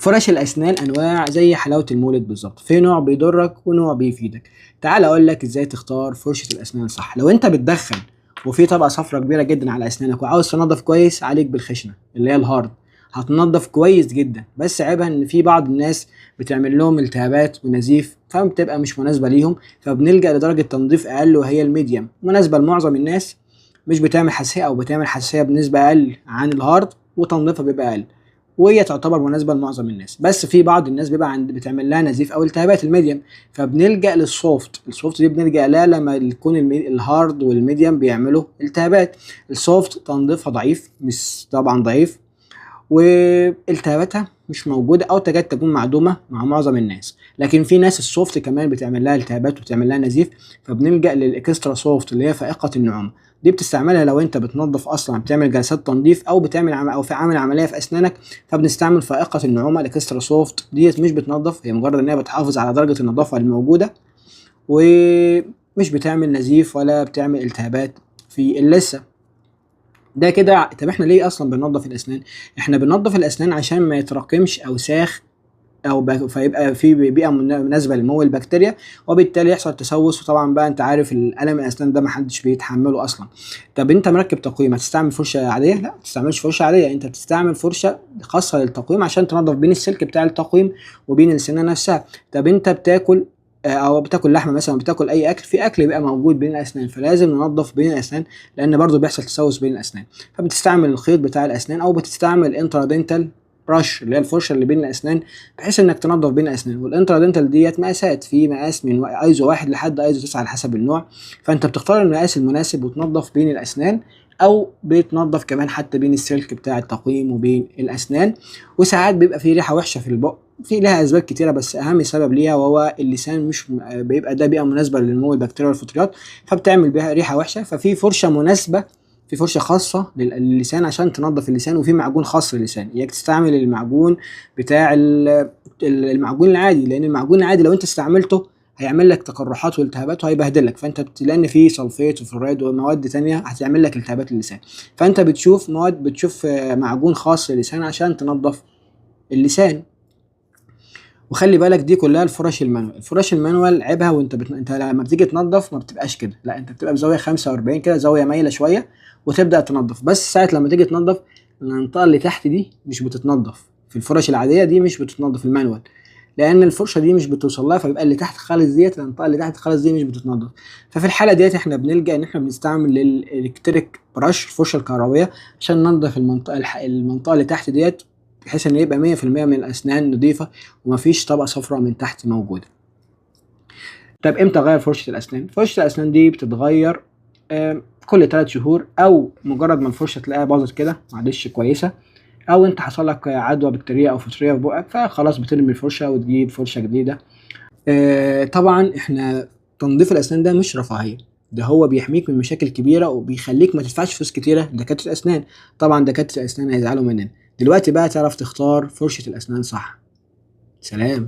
فرش الأسنان أنواع زي حلاوة المولد بالظبط، في نوع بيضرك ونوع بيفيدك. تعال أقول لك إزاي تختار فرشة الأسنان صح. لو أنت بتدخن وفي طبقة صفرا كبيرة جدا على أسنانك وعاوز تنضف كويس، عليك بالخشنة اللي هي الهارد، هتنضف كويس جدا. بس عيبها إن في بعض الناس بتعمل لهم التهابات ونزيف فبتبقى مش مناسبة ليهم، فبنلجأ لدرجة تنظيف أقل وهي الميديم، مناسبة لمعظم الناس، مش بتعمل حساسية أو بتعمل حساسية بنسبة أقل عن الهارد وتنظيفها بيبقى أقل، وهي تعتبر مناسبة لمعظم الناس. بس في بعض الناس بيبقى بتعمل لها نزيف او التهابات الميديم، فبنلجأ للسوفت. السوفت دي بنلجأ لها لما يكون الهارد والميديم بيعملوا التهابات. السوفت تنظيفها ضعيف، مش طبعا ضعيف، والتهاباتها مش موجودة أو تكاد تكون معدومة مع معظم الناس. لكن في ناس السوفت كمان بتعمل لها التهابات وبتعمل لها نزيف، فبنلجأ للإكسترا سوفت اللي هي فائقة النعومة. دي بتستعملها لو أنت بتنظف أصلا، بتعمل جلسات تنظيف أو بتعمل أو في عامل عملية في أسنانك، فبنستعمل فائقة النعومة الإكسترا سوفت. ديت مش بتنظف، هي مجرد إن هي بتحافظ على درجة النظافة الموجودة، ومش بتعمل نزيف ولا بتعمل التهابات في اللثة. ده كده. طب احنا ليه اصلا بننظف الاسنان؟ احنا بننظف الاسنان عشان ما يتراكمش اوساخ فيبقى في بيئه مناسبه لنمو البكتيريا، وبالتالي يحصل تسوس. وطبعا بقى انت عارف الالم الاسنان ده محدش بيتحمله اصلا. طب انت مركب تقويم، هتستعمل فرشه عاديه؟ لا، ما تستعملش فرشه عاديه، انت بتستعمل فرشه خاصه للتقويم عشان تنظف بين السلك بتاع التقويم وبين السنان نفسها. طب انت بتاكل او بتاكل لحمه مثلا، بتاكل اي اكل، في اكل بيبقى موجود بين الاسنان، فلازم ننظف بين الاسنان لان برضو بيحصل تسوس بين الاسنان. فبتستعمل الخيط بتاع الاسنان او بتستعمل انترادنتال برش اللي هي الفرشه اللي بين الاسنان، بحيث انك تنظف بين الاسنان. والانترادنتال ديت مقاسات، في مقاس من ايزو 1 لحد ايزو 9 على حسب النوع، فانت بتختار المقاس المناسب وتنظف بين الاسنان، او بتنظف كمان حتى بين السلك بتاع التقويم وبين الاسنان. وساعات بيبقى في ريحه وحشه في البق، في لها اسباب كتيره، بس اهم سبب ليها وهو اللسان مش بيبقى ده بيئه مناسبه لنمو البكتيريا والفطريات، فبتعمل بيها ريحه وحشه. ففي فرشه مناسبه، في فرشه خاصه للسان عشان تنظف اللسان، وفي معجون خاص للسان. اياك تستعمل المعجون بتاع المعجون العادي، لان المعجون العادي لو انت استعملته هيعمل لك تقرحات والتهابات وهيبهدلك. فانت لان فيه سلفيت وفلورايد ومواد تانية هتعمل لك التهابات اللسان، فانت بتشوف بتشوف معجون خاص للسان عشان تنظف اللسان. وخلي بالك دي كلها الفرش المانوال. الفرش المانوال عيبها انت لما بتيجي تنظف ما بتبقاش كده، لا انت بتبقى بزاويه 45 كده، زاويه مايله شويه، وتبدا تنظف. بس ساعه لما تيجي تنظف المنطقه اللي تحت دي مش بتتنظف في الفرش العاديه، دي مش بتتنظف المانوال، لان الفرشه دي مش بتوصل لها، فبيبقى اللي تحت خالص ديت، المنطقه اللي تحت خالص دي مش بتتنظف. ففي الحاله ديت احنا بنلجا ان احنا بنستعمل الالكتريك برش، الفرشه الكهربائيه، عشان ننظف المنطقه اللي تحت ديت، بحيث ان يبقى 100% من الاسنان نظيفه ومفيش طبقه صفراء من تحت موجوده. طب امتى اغير فرشه الاسنان؟ فرشه الاسنان دي بتتغير كل 3 شهور، او مجرد ما الفرشه تلاقيها باظت كده معلش كويسه، او انت حصل لك عدوى بكتيريه او فطريه في بقك، فخلاص بترمي الفرشه وتجيب فرشه جديده. طبعا احنا تنظيف الاسنان ده مش رفاهيه، ده هو بيحميك من مشاكل كبيره وبيخليك ما تدفعش فلوس كتيره لدكاتره الاسنان. طبعا دكاتره الاسنان هيزعلوا مننا. دلوقتي بقى تعرف تختار فرشه الاسنان صح. سلام.